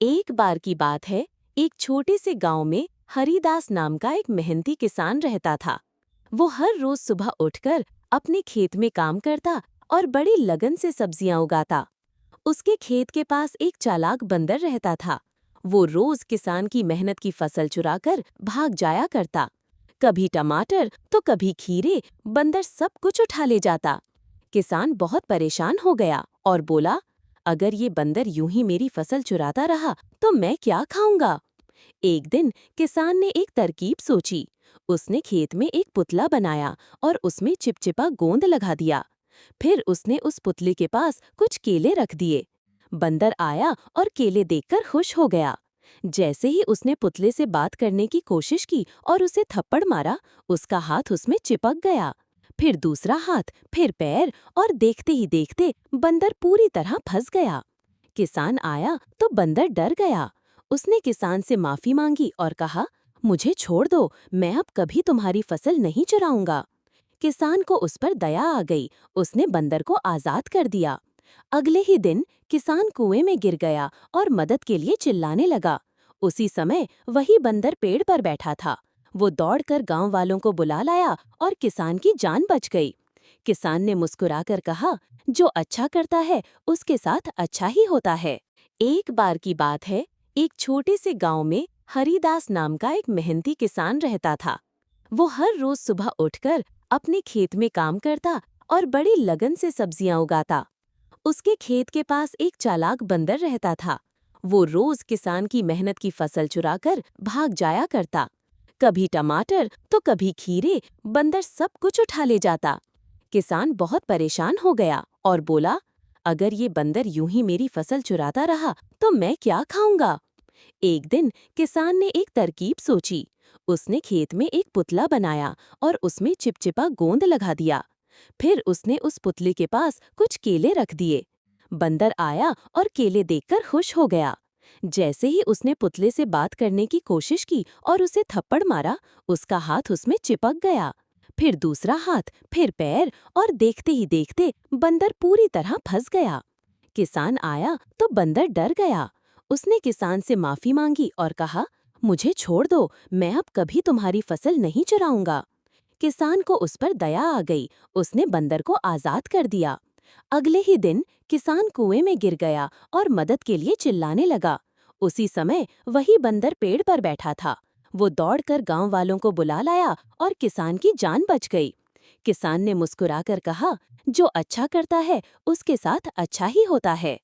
एक बार की बात है, एक छोटे से गांव में हरिदास नाम का एक मेहनती किसान रहता था। वो हर रोज सुबह उठकर अपने खेत में काम करता और बड़ी लगन से सब्जियां उगाता। उसके खेत के पास एक चालाक बंदर रहता था। वो रोज किसान की मेहनत की फसल चुराकर भाग जाया करता। कभी टमाटर तो कभी खीरे, बंदर सब कुछ उठा ले जाता। किसान बहुत परेशान हो गया और बोला, अगर ये बंदर यूं ही मेरी फसल चुराता रहा तो मैं क्या खाऊंगा। एक दिन किसान ने एक तरकीब सोची। उसने खेत में एक पुतला बनाया और उसमें चिपचिपा गोंद लगा दिया। फिर उसने उस पुतले के पास कुछ केले रख दिए। बंदर आया और केले देखकर खुश हो गया। जैसे ही उसने पुतले से बात करने की कोशिश की और उसे थप्पड़ मारा, उसका हाथ उसमें चिपक गया। फिर दूसरा हाथ, फिर पैर, और देखते ही देखते बंदर पूरी तरह फंस गया। किसान आया तो बंदर डर गया। उसने किसान से माफी मांगी और कहा, मुझे छोड़ दो, मैं अब कभी तुम्हारी फसल नहीं चुराऊंगा। किसान को उस पर दया आ गई। उसने बंदर को आजाद कर दिया। अगले ही दिन किसान कुएं में गिर गया और मदद के लिए चिल्लाने लगा। उसी समय वही बंदर पेड़ पर बैठा था। वो दौड़कर गांव वालों को बुला लाया और किसान की जान बच गई। किसान ने मुस्कुराकर कहा, जो अच्छा करता है उसके साथ अच्छा ही होता है। एक बार की बात है, एक छोटे से गांव में हरिदास नाम का एक मेहनती किसान रहता था। वो हर रोज सुबह उठकर अपने खेत में काम करता और बड़ी लगन से सब्जियां उगाता। उसके खेत के पास एक चालाक बंदर रहता था। वो रोज किसान की मेहनत की फसल चुराकर भाग जाया करता। कभी टमाटर तो कभी खीरे, बंदर सब कुछ उठा ले जाता। किसान बहुत परेशान हो गया और बोला, अगर ये बंदर यूं ही मेरी फसल चुराता रहा तो मैं क्या खाऊंगा। एक दिन किसान ने एक तरकीब सोची। उसने खेत में एक पुतला बनाया और उसमें चिपचिपा गोंद लगा दिया। फिर उसने उस पुतले के पास कुछ केले रख दिए। बंदर आया और केले देखकर खुश हो गया। जैसे ही उसने पुतले से बात करने की कोशिश की और उसे थप्पड़ मारा, उसका हाथ उसमें चिपक गया। फिर दूसरा हाथ, फिर पैर, और देखते ही देखते बंदर पूरी तरह फंस गया। किसान आया तो बंदर डर गया। उसने किसान से माफी मांगी और कहा, मुझे छोड़ दो, मैं अब कभी तुम्हारी फसल नहीं चुराऊंगा। किसान को उस पर दया आ गई। उसने बंदर को आजाद कर दिया। अगले ही दिन किसान कुएं में गिर गया और मदद के लिए चिल्लाने लगा। उसी समय वही बंदर पेड़ पर बैठा था। वो दौड़कर गांव वालों को बुला लाया और किसान की जान बच गई। किसान ने मुस्कुराकर कहा, जो अच्छा करता है उसके साथ अच्छा ही होता है।